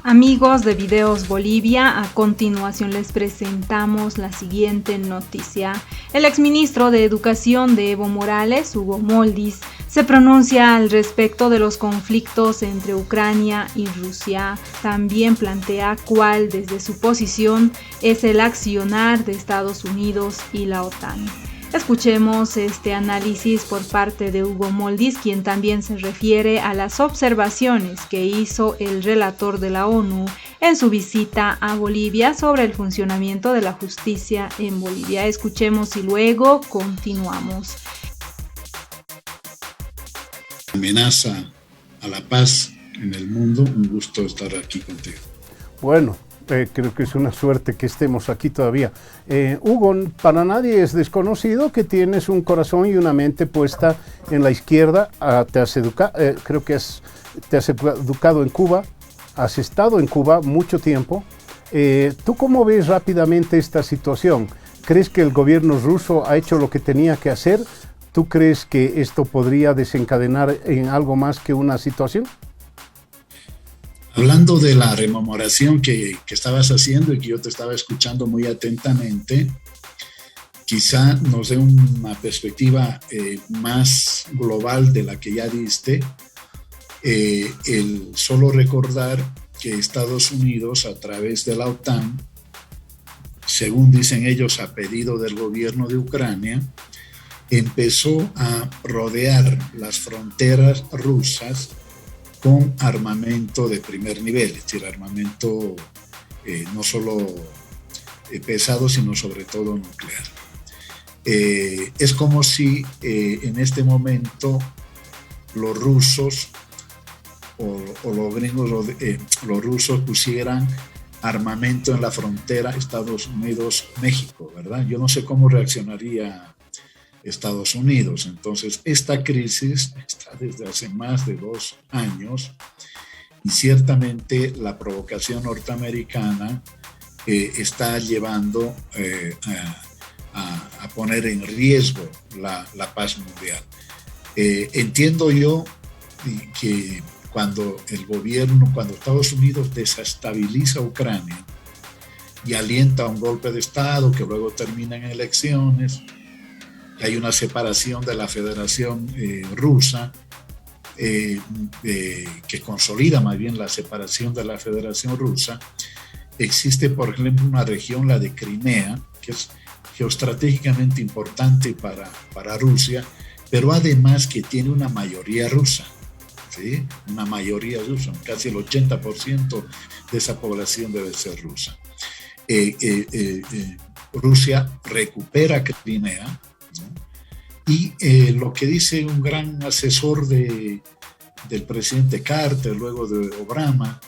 Amigos de Videos Bolivia, a continuación les presentamos la siguiente noticia. El exministro de Educación de Evo Morales, Hugo Moldis, se pronuncia al respecto de los conflictos entre Ucrania y Rusia. También plantea cuál, desde su posición, es el accionar de Estados Unidos y la OTAN. Escuchemos este análisis por parte de Hugo Moldis, quien también se refiere a las observaciones que hizo el relator de la ONU en su visita a Bolivia sobre el funcionamiento de la justicia en Bolivia. Escuchemos y luego continuamos. Amenaza a la paz en el mundo, un gusto estar aquí contigo. Bueno, creo que es una suerte que estemos aquí todavía. Hugo, para nadie es desconocido que tienes un corazón y una mente puesta en la izquierda. Te has educado en Cuba, has estado en Cuba mucho tiempo. ¿Tú cómo ves rápidamente esta situación? ¿Crees que el gobierno ruso ha hecho lo que tenía que hacer? ¿Tú crees que esto podría desencadenar en algo más que una situación? Hablando de la rememoración que estabas haciendo y que yo te estaba escuchando muy atentamente, quizá nos dé una perspectiva más global de la que ya diste, el solo recordar que Estados Unidos, a través de la OTAN, según dicen ellos a pedido del gobierno de Ucrania, empezó a rodear las fronteras rusas con armamento de primer nivel, es decir, armamento no solo pesado, sino sobre todo nuclear. Es como si en este momento los rusos o los gringos, los rusos pusieran armamento en la frontera Estados Unidos-México, ¿verdad? Yo no sé cómo reaccionaría Estados Unidos. Entonces, esta crisis está desde hace más de 2 años y ciertamente la provocación norteamericana está llevando a poner en riesgo la paz mundial. Entiendo yo que cuando Estados Unidos desestabiliza a Ucrania y alienta un golpe de Estado que luego termina en elecciones, hay una separación de la Federación Rusa, que consolida más bien la separación de la Federación Rusa. Existe, por ejemplo, una región, la de Crimea, que es geoestratégicamente importante para Rusia, pero además que tiene una mayoría rusa, ¿sí? Una mayoría rusa, casi el 80% de esa población debe ser rusa. Rusia recupera Crimea, y lo que dice un gran asesor del presidente Carter, luego de Obama,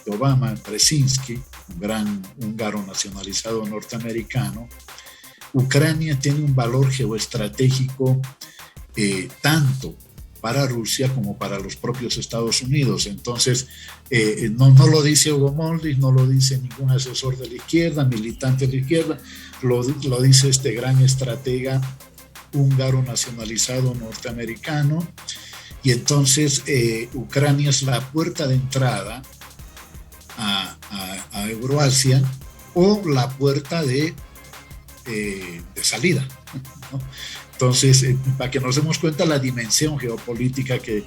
Brzezinski, un gran húngaro nacionalizado norteamericano, Ucrania tiene un valor geoestratégico tanto para Rusia como para los propios Estados Unidos. Entonces, no lo dice Hugo Moldis, no lo dice ningún asesor de la izquierda, militante de la izquierda, lo dice este gran estratega húngaro nacionalizado norteamericano. Y entonces Ucrania es la puerta de entrada a Euroasia o la puerta de salida, ¿no? Entonces, para que nos demos cuenta la dimensión geopolítica que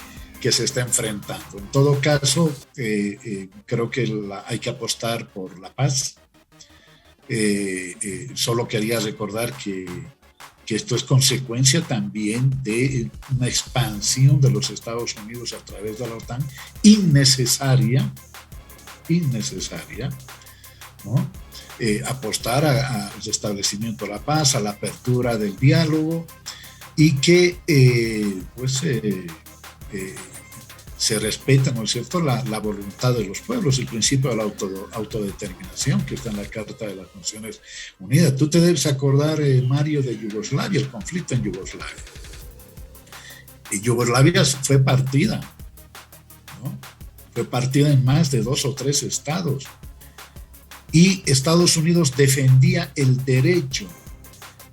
se está enfrentando. En todo caso, creo que hay que apostar por la paz. Solo quería recordar que esto es consecuencia también de una expansión de los Estados Unidos a través de la OTAN innecesaria, ¿no? Apostar al restablecimiento de la paz, a la apertura del diálogo y que se respeta, ¿no es cierto?, la voluntad de los pueblos, el principio de la autodeterminación que está en la Carta de las Naciones Unidas. Tú te debes acordar, Mario, de Yugoslavia, el conflicto en Yugoslavia. Y Yugoslavia fue partida, ¿no? Fue partida en más de 2 o 3 estados. Y Estados Unidos defendía el derecho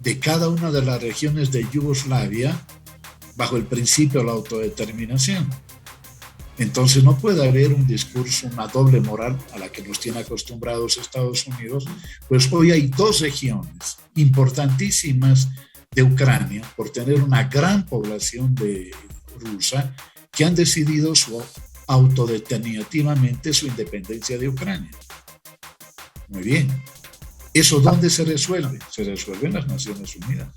de cada una de las regiones de Yugoslavia bajo el principio de la autodeterminación. Entonces no puede haber un discurso, una doble moral a la que nos tiene acostumbrados Estados Unidos, pues hoy hay dos regiones importantísimas de Ucrania, por tener una gran población rusa, que han decidido autodeterminativamente su independencia de Ucrania. Muy bien. ¿Eso dónde se resuelve? Se resuelve en las Naciones Unidas.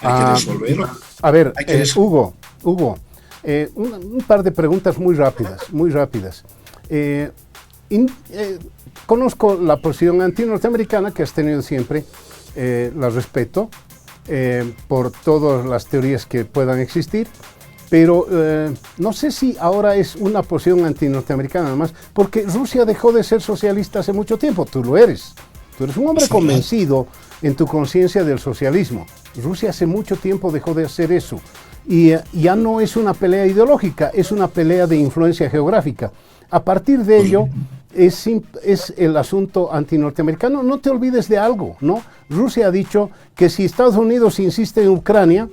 Hay que resolverlo. A ver, Hugo, un par de preguntas muy rápidas. Conozco la posición anti-norteamericana que has tenido siempre, la respeto por todas las teorías que puedan existir, pero no sé si ahora es una posición anti-norteamericana además, porque Rusia dejó de ser socialista hace mucho tiempo, tú lo eres. Tú eres un hombre convencido en tu conciencia del socialismo. Rusia hace mucho tiempo dejó de hacer eso. Y ya no es una pelea ideológica, es una pelea de influencia geográfica. A partir de ello, es el asunto antinorteamericano. No te olvides de algo, ¿no? Rusia ha dicho que si Estados Unidos insiste en Ucrania,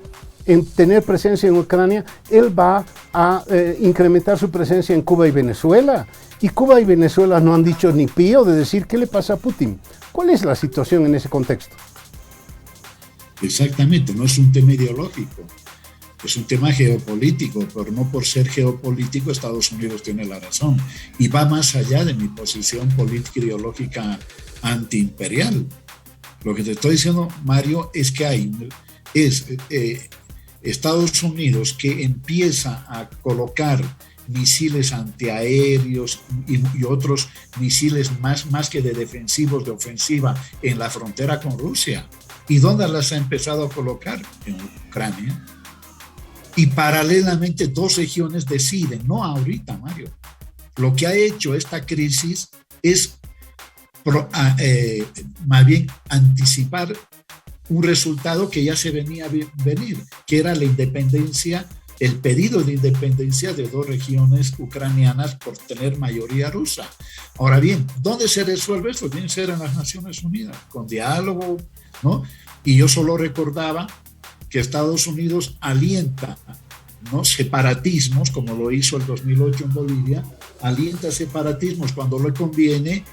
en tener presencia en Ucrania, él va a incrementar su presencia en Cuba y Venezuela. Y Cuba y Venezuela no han dicho ni pío de decir qué le pasa a Putin. ¿Cuál es la situación en ese contexto? Exactamente, no es un tema ideológico, es un tema geopolítico, pero no por ser geopolítico Estados Unidos tiene la razón. Y va más allá de mi posición política ideológica antiimperial. Lo que te estoy diciendo, Mario, es que Estados Unidos que empieza a colocar misiles antiaéreos y otros misiles más que de defensivos, de ofensiva en la frontera con Rusia. ¿Y dónde las ha empezado a colocar? En Ucrania. Y paralelamente dos regiones deciden, no ahorita, Mario. Lo que ha hecho esta crisis es más bien anticipar un resultado que ya se venía a venir, que era la independencia, el pedido de independencia de dos regiones ucranianas por tener mayoría rusa. Ahora bien, ¿dónde se resuelve esto? Tiene que ser en las Naciones Unidas, con diálogo, ¿no? Y yo solo recordaba que Estados Unidos alienta, ¿no?, separatismos, como lo hizo el 2008 en Bolivia, alienta separatismos cuando le conviene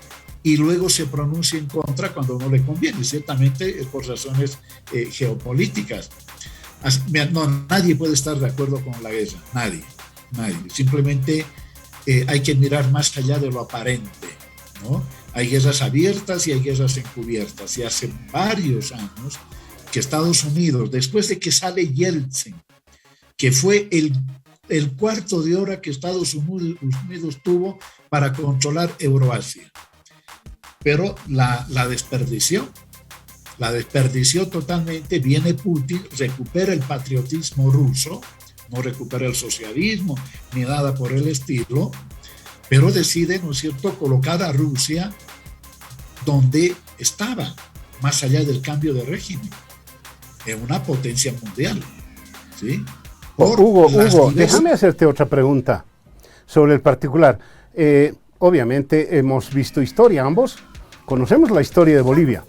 y luego se pronuncia en contra cuando no le conviene. Ciertamente es por razones geopolíticas. No, nadie puede estar de acuerdo con la guerra, nadie. Simplemente hay que mirar más allá de lo aparente, ¿no? Hay guerras abiertas y hay guerras encubiertas. Y hace varios años que Estados Unidos, después de que sale Yeltsin, que fue el cuarto de hora que Estados Unidos tuvo para controlar Euroasia, pero la desperdició totalmente. Viene Putin, recupera el patriotismo ruso, no recupera el socialismo ni nada por el estilo, pero decide, ¿no es cierto?, colocar a Rusia donde estaba, más allá del cambio de régimen, en una potencia mundial, ¿sí? Hugo, déjame hacerte otra pregunta sobre el particular. Obviamente hemos visto historia, ambos conocemos la historia de Bolivia.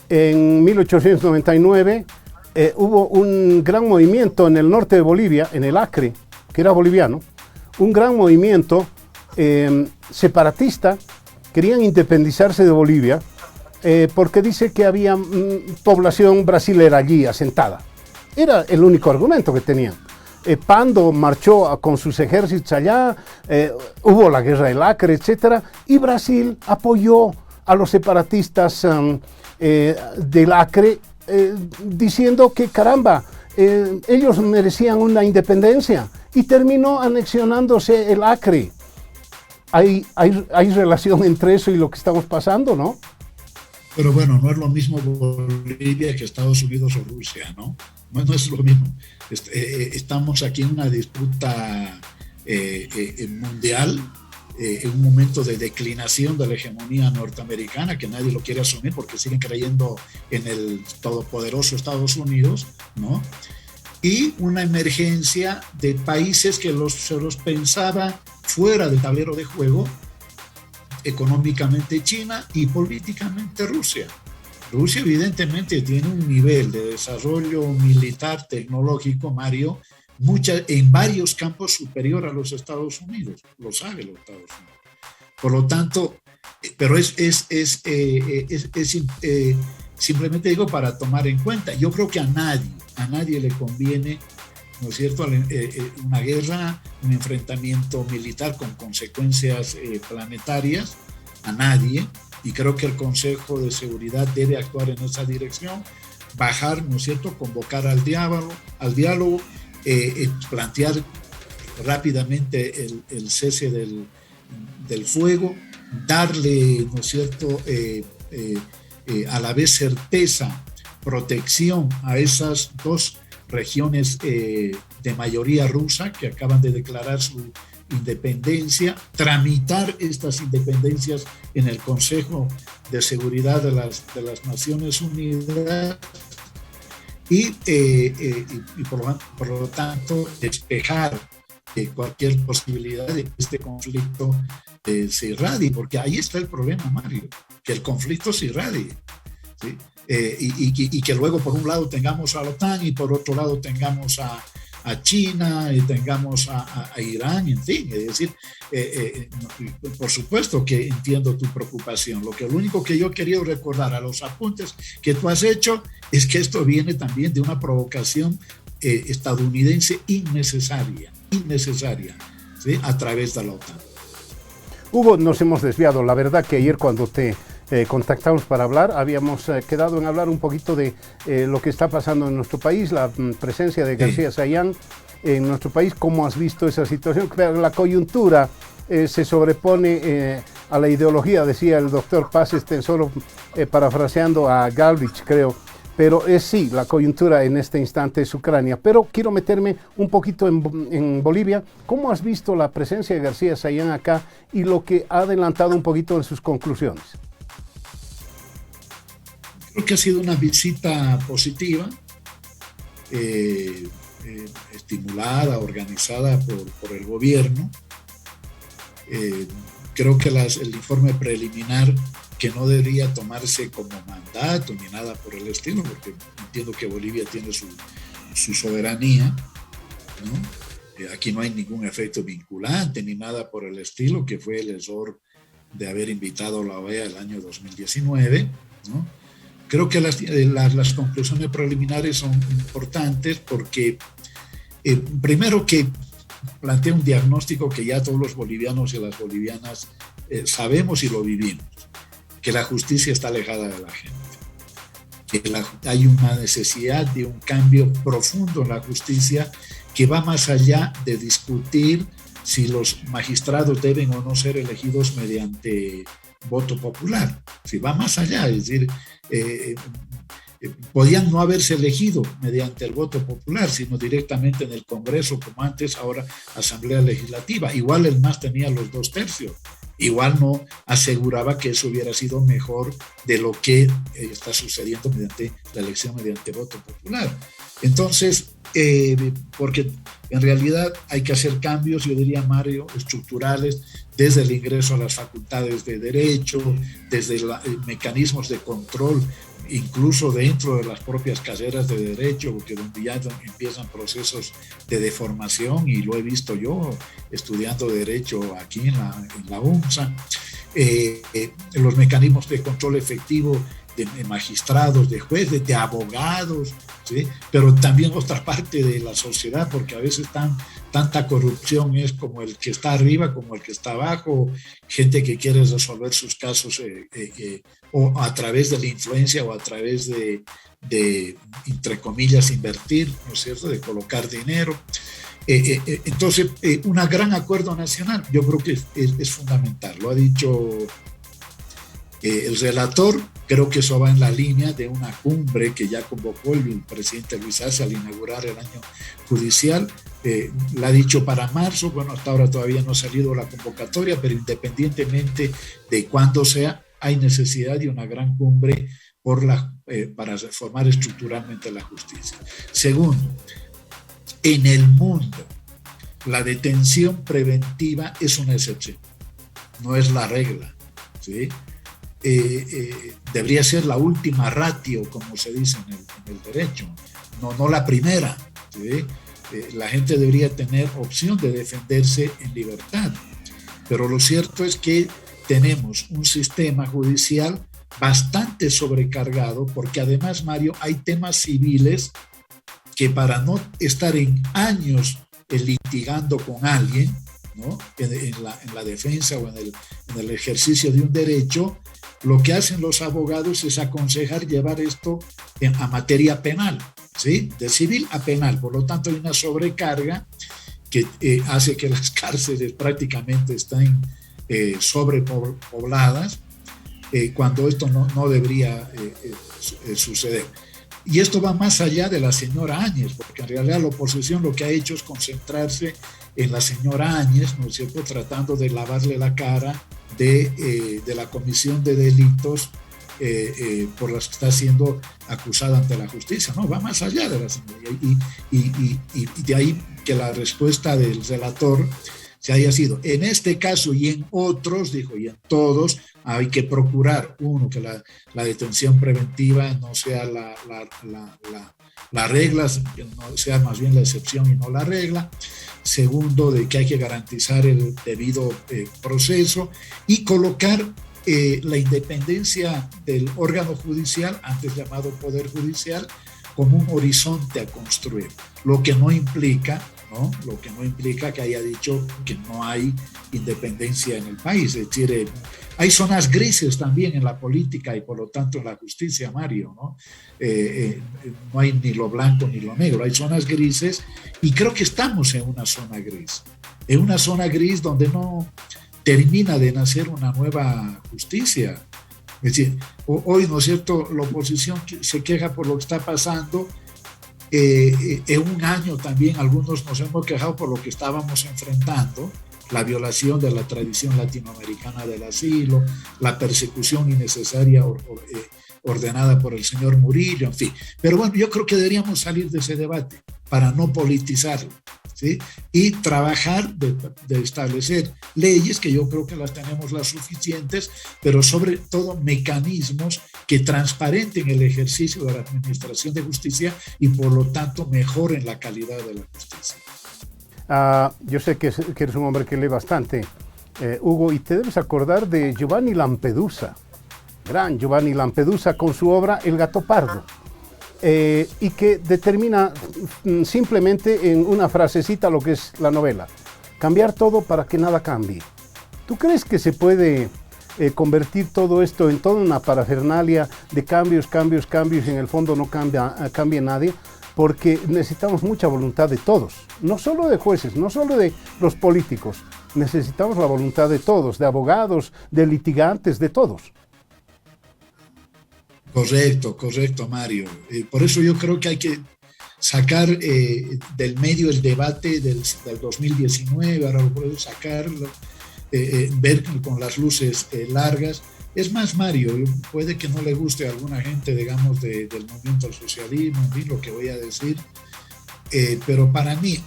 En 1899 hubo un gran movimiento en el norte de Bolivia, en el Acre, que era boliviano, un gran movimiento separatista. Querían independizarse de Bolivia porque dice que había población brasilera allí asentada. Era el único argumento que tenían. Pando marchó con sus ejércitos allá, hubo la guerra del Acre, etc. Y Brasil apoyó a los separatistas del Acre diciendo que caramba, ellos merecían una independencia y terminó anexionándose el Acre. Hay relación entre eso y lo que estamos pasando, ¿no? Pero bueno, no es lo mismo Bolivia que Estados Unidos o Rusia, ¿no? No es lo mismo. Estamos aquí en una disputa mundial, en un momento de declinación de la hegemonía norteamericana, que nadie lo quiere asumir porque siguen creyendo en el todopoderoso Estados Unidos, ¿no? Y una emergencia de países que se los pensaba fuera del tablero de juego, económicamente China y políticamente Rusia. Rusia evidentemente tiene un nivel de desarrollo militar tecnológico, Mario, en varios campos superior a los Estados Unidos, lo sabe los Estados Unidos. Por lo tanto, pero simplemente digo para tomar en cuenta, yo creo que a nadie le conviene, ¿no es cierto?, una guerra, un enfrentamiento militar con consecuencias planetarias, a nadie, y creo que el Consejo de Seguridad debe actuar en esa dirección, bajar, ¿no es cierto?, convocar al diálogo, plantear rápidamente el cese del fuego, darle, ¿no es cierto?, a la vez certeza, protección a esas dos regiones de mayoría rusa que acaban de declarar su independencia, tramitar estas independencias en el Consejo de Seguridad de las Naciones Unidas y por lo tanto despejar cualquier posibilidad de que este conflicto se irradie, porque ahí está el problema, Mario, que el conflicto se irradie, ¿sí? Y que luego por un lado tengamos a la OTAN y por otro lado tengamos a China y tengamos a Irán, en fin, es decir, por supuesto que entiendo tu preocupación. Lo único que yo quería recordar a los apuntes que tú has hecho es que esto viene también de una provocación estadounidense innecesaria, ¿sí?, a través de la OTAN. Hugo, nos hemos desviado. La verdad que ayer cuando te contactamos para hablar, habíamos quedado en hablar un poquito de lo que está pasando en nuestro país, la presencia de García Sayán en nuestro país. ¿Cómo has visto esa situación? La coyuntura se sobrepone a la ideología, decía el doctor Paz, solo parafraseando a Galvich, creo. Pero sí, la coyuntura en este instante es Ucrania. Pero quiero meterme un poquito en Bolivia. ¿Cómo has visto la presencia de García Sayán acá y lo que ha adelantado un poquito en sus conclusiones? Creo que ha sido una visita positiva, estimulada, organizada por el gobierno. Creo que el informe preliminar, que no debería tomarse como mandato ni nada por el estilo, porque entiendo que Bolivia tiene su soberanía, ¿no? Aquí no hay ningún efecto vinculante ni nada por el estilo, que fue el error de haber invitado a la OEA el año 2019, ¿no? Creo que las conclusiones preliminares son importantes porque, primero, que plantea un diagnóstico que ya todos los bolivianos y las bolivianas sabemos y lo vivimos, que la justicia está alejada de la gente, que hay una necesidad de un cambio profundo en la justicia que va más allá de discutir si los magistrados deben o no ser elegidos mediante voto popular, si va más allá, es decir, podían no haberse elegido mediante el voto popular, sino directamente en el Congreso, como antes, ahora Asamblea Legislativa. Igual el MAS tenía los 2/3, igual no aseguraba que eso hubiera sido mejor de lo que está sucediendo mediante la elección mediante voto popular. Entonces, porque en realidad hay que hacer cambios, yo diría, Mario, estructurales, desde el ingreso a las facultades de derecho, desde mecanismos de control, incluso dentro de las propias carreras de derecho, porque donde ya empiezan procesos de deformación, y lo he visto yo estudiando derecho aquí en la UNSA, los mecanismos de control efectivo de magistrados, de jueces, de abogados, ¿sí? Pero también otra parte de la sociedad, porque a veces tanta corrupción es como el que está arriba, como el que está abajo, gente que quiere resolver sus casos o a través de la influencia o a través de entre comillas, invertir, ¿no es cierto?, de colocar dinero. Entonces, un gran acuerdo nacional, yo creo que es fundamental, lo ha dicho el relator. Creo que eso va en la línea de una cumbre que ya convocó el presidente Luis Arce al inaugurar el año judicial. La ha dicho para marzo. Bueno, hasta ahora todavía no ha salido la convocatoria, pero independientemente de cuándo sea, hay necesidad de una gran cumbre para reformar estructuralmente la justicia. Segundo, en el mundo, la detención preventiva es una excepción, no es la regla, ¿sí? Debería ser la última ratio, como se dice en el derecho, no la primera, ¿sí? la gente debería tener opción de defenderse en libertad. Pero lo cierto es que tenemos un sistema judicial bastante sobrecargado, porque además, Mario, hay temas civiles que para no estar en años litigando con alguien, ¿no? en la defensa o en el ejercicio de un derecho, lo que hacen los abogados es aconsejar llevar esto a materia penal, ¿sí? De civil a penal. Por lo tanto, hay una sobrecarga que hace que las cárceles prácticamente estén sobrepobladas, cuando esto no debería suceder. Y esto va más allá de la señora Áñez, porque en realidad la oposición lo que ha hecho es concentrarse en la señora Áñez, ¿no es cierto?, tratando de lavarle la cara de la comisión de delitos por las que está siendo acusada ante la justicia. No, va más allá de la señora. Y de ahí que la respuesta del relator se haya sido, en este caso y en otros, dijo, y en todos, hay que procurar, uno, que la detención preventiva no sea la regla, que no sea más bien la excepción y no la regla. Segundo, de que hay que garantizar el debido proceso y colocar la independencia del órgano judicial, antes llamado Poder Judicial, como un horizonte a construir, lo que no implica que haya dicho que no hay independencia en el país. Es decir, hay zonas grises también en la política y por lo tanto en la justicia, Mario, ¿no? No hay ni lo blanco ni lo negro, hay zonas grises y creo que estamos en una zona gris donde no termina de nacer una nueva justicia. Es decir, hoy, ¿no es cierto?, la oposición se queja por lo que está pasando. En un año también algunos nos hemos quejado por lo que estábamos enfrentando, la violación de la tradición latinoamericana del asilo, la persecución innecesaria ordenada por el señor Murillo, en fin. Pero bueno, yo creo que deberíamos salir de ese debate para no politizarlo, ¿sí? Y trabajar de establecer leyes, que yo creo que las tenemos las suficientes, pero sobre todo mecanismos que transparenten el ejercicio de la administración de justicia y por lo tanto mejoren la calidad de la justicia. Yo sé que eres un hombre que lee bastante, Hugo, y te debes acordar de Giovanni Lampedusa, gran Giovanni Lampedusa, con su obra El gato pardo. Y que determina simplemente en una frasecita lo que es la novela: cambiar todo para que nada cambie. ¿Tú crees que se puede convertir todo esto en toda una parafernalia de cambios y en el fondo no cambia nadie? Porque necesitamos mucha voluntad de todos, no solo de jueces, no solo de los políticos, necesitamos la voluntad de todos, de abogados, de litigantes, de todos. Correcto, Mario. Por eso yo creo que hay que sacar del medio el debate del 2019, ahora lo puedo sacar, ver con las luces largas. Es más, Mario, puede que no le guste a alguna gente, digamos, del movimiento al socialismo, en fin, lo que voy a decir, pero para mí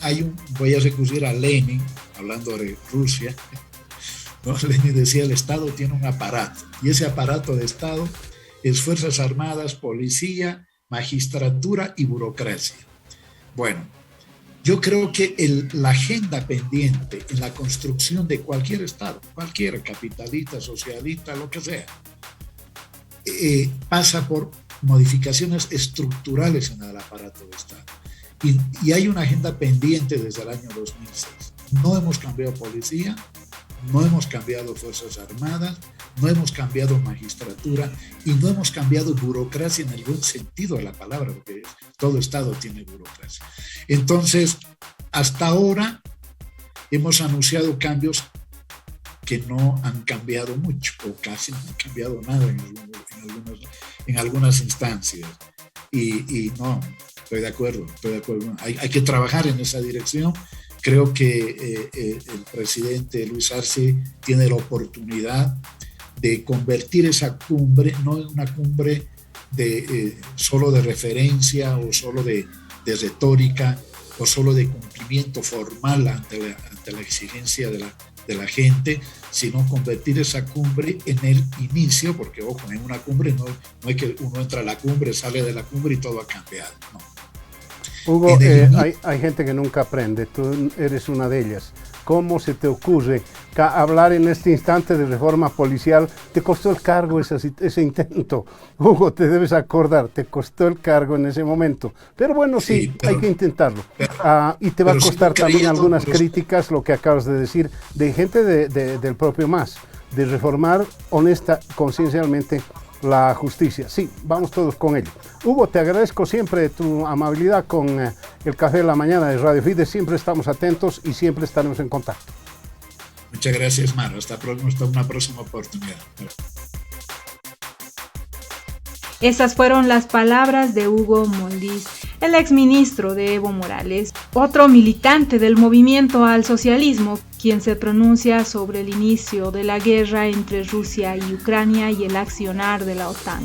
voy a recurrir a Lenin, hablando de Rusia, ¿no? Lenin decía, el Estado tiene un aparato, y ese aparato de Estado es Fuerzas Armadas, policía, magistratura y burocracia. Bueno, yo creo que la agenda pendiente en la construcción de cualquier Estado, cualquier capitalista, socialista, lo que sea, pasa por modificaciones estructurales en el aparato de Estado. Y hay una agenda pendiente desde el año 2006. No hemos cambiado policía, no hemos cambiado Fuerzas Armadas, no hemos cambiado magistratura y no hemos cambiado burocracia en el buen sentido de la palabra, porque todo Estado tiene burocracia. Entonces, hasta ahora hemos anunciado cambios que no han cambiado mucho, o casi no han cambiado nada en algunas instancias. Y no, estoy de acuerdo. Hay que trabajar en esa dirección. Creo que el presidente Luis Arce tiene la oportunidad de convertir esa cumbre no en una cumbre solo de referencia o solo de retórica o solo de cumplimiento formal ante la exigencia de la gente, sino convertir esa cumbre en el inicio, porque ojo, en una cumbre no es que uno entra a la cumbre, sale de la cumbre y todo ha cambiado, no. Hugo, hay gente que nunca aprende, tú eres una de ellas. ¿Cómo se te ocurre hablar en este instante de reforma policial? Te costó el cargo ese intento. Hugo, te debes acordar, te costó el cargo en ese momento. Pero bueno, sí, hay que intentarlo. Y te va a costar también algunas críticas, lo que acabas de decir, de gente del propio MAS, de reformar honesta, conciencialmente la justicia. Sí, vamos todos con ello. Hugo, te agradezco siempre tu amabilidad con el Café de la Mañana de Radio Fides. Siempre estamos atentos y siempre estaremos en contacto. Muchas gracias, Maro. Hasta una próxima oportunidad. Esas fueron las palabras de Hugo Moldis, el exministro de Evo Morales, otro militante del movimiento al socialismo, quien se pronuncia sobre el inicio de la guerra entre Rusia y Ucrania y el accionar de la OTAN.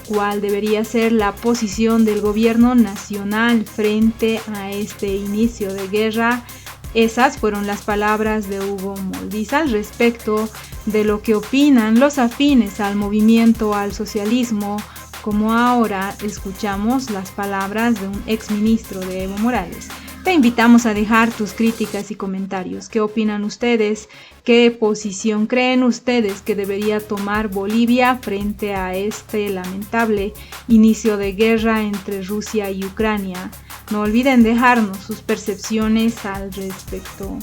¿Cuál debería ser la posición del gobierno nacional frente a este inicio de guerra? Esas fueron las palabras de Hugo Moldis al respecto de lo que opinan los afines al movimiento al socialismo, como ahora escuchamos las palabras de un exministro de Evo Morales. Te invitamos a dejar tus críticas y comentarios. ¿Qué opinan ustedes? ¿Qué posición creen ustedes que debería tomar Bolivia frente a este lamentable inicio de guerra entre Rusia y Ucrania? No olviden dejarnos sus percepciones al respecto.